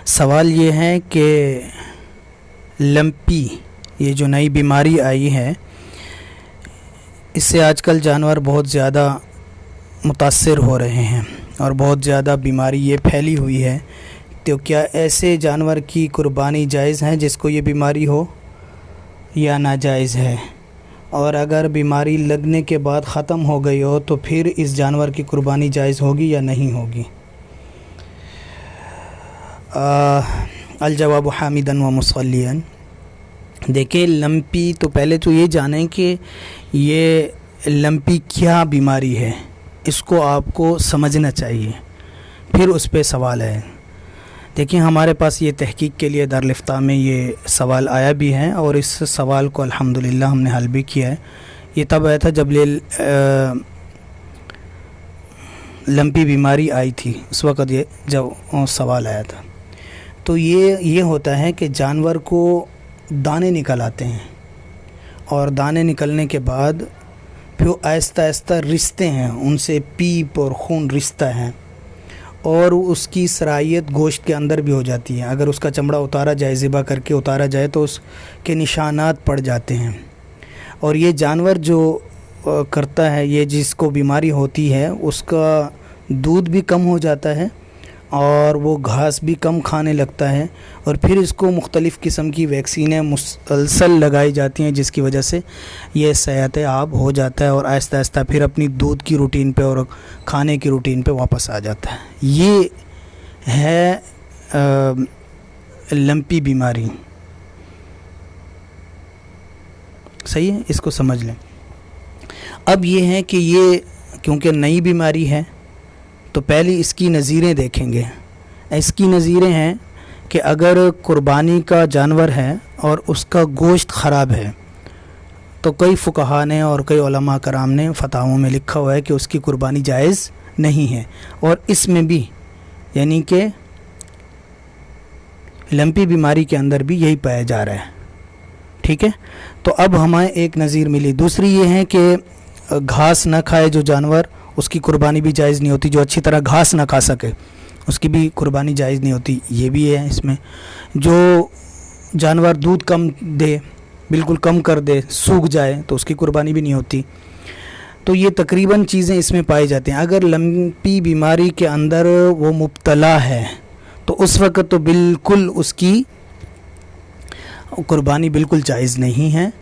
سوال یہ ہے کہ لمپی یہ جو نئی بیماری آئی ہے اس سے آج کل جانور بہت زیادہ متاثر ہو رہے ہیں اور بہت زیادہ بیماری یہ پھیلی ہوئی ہے، تو کیا ایسے جانور کی قربانی جائز ہے جس کو یہ بیماری ہو یا ناجائز ہے؟ اور اگر بیماری لگنے کے بعد ختم ہو گئی ہو تو پھر اس جانور کی قربانی جائز ہوگی یا نہیں ہوگی؟ الجواب حامداً و مصلیاً۔ دیکھیں، لمپی تو پہلے تو یہ جانیں کہ یہ لمپی کیا بیماری ہے، اس کو آپ کو سمجھنا چاہیے، پھر اس پہ سوال ہے۔ دیکھیں، ہمارے پاس یہ تحقیق کے لیے دارالفتاء میں یہ سوال آیا بھی ہے اور اس سوال کو الحمدللہ ہم نے حل بھی کیا ہے۔ یہ تب آیا تھا جب لمپی بیماری آئی تھی، اس وقت یہ جب سوال آیا تھا۔ تو یہ ہوتا ہے کہ جانور کو دانے نکل آتے ہیں اور دانے نکلنے کے بعد پھر آہستہ آہستہ رستے ہیں، ان سے پیپ اور خون رستا ہے اور اس کی صلاحیت گوشت کے اندر بھی ہو جاتی ہے۔ اگر اس کا چمڑا اتارا جائے، ذبح کر کے اتارا جائے تو اس کے نشانات پڑ جاتے ہیں۔ اور یہ جانور جو کرتا ہے، یہ جس کو بیماری ہوتی ہے، اس کا دودھ بھی کم ہو جاتا ہے اور وہ گھاس بھی کم کھانے لگتا ہے، اور پھر اس کو مختلف قسم کی ویکسینیں مسلسل لگائی جاتی ہیں جس کی وجہ سے یہ صحت یاب ہو جاتا ہے اور آہستہ آہستہ پھر اپنی دودھ کی روٹین پہ اور کھانے کی روٹین پہ واپس آ جاتا ہے۔ یہ ہے لمپی بیماری۔ صحیح ہے، اس کو سمجھ لیں۔ اب یہ ہے کہ یہ کیونکہ نئی بیماری ہے تو پہلی اس کی نظیریں دیکھیں گے۔ اس کی نظیریں ہیں کہ اگر قربانی کا جانور ہے اور اس کا گوشت خراب ہے تو کئی فقہا نے اور کئی علماء کرام نے فتاووں میں لکھا ہوا ہے کہ اس کی قربانی جائز نہیں ہے، اور اس میں بھی یعنی کہ لمپی بیماری کے اندر بھی یہی پایا جا رہا ہے۔ ٹھیک ہے، تو اب ہمیں ایک نظیر ملی۔ دوسری یہ ہے کہ گھاس نہ کھائے جو جانور، اس کی قربانی بھی جائز نہیں ہوتی۔ جو اچھی طرح گھاس نہ کھا سکے اس کی بھی قربانی جائز نہیں ہوتی، یہ بھی ہے اس میں۔ جو جانور دودھ کم دے، بالکل کم کر دے، سوکھ جائے، تو اس کی قربانی بھی نہیں ہوتی۔ تو یہ تقریباً چیزیں اس میں پائی جاتی ہیں۔ اگر لمپی بیماری کے اندر وہ مبتلا ہے تو اس وقت تو بالکل اس کی قربانی بالکل جائز نہیں ہے۔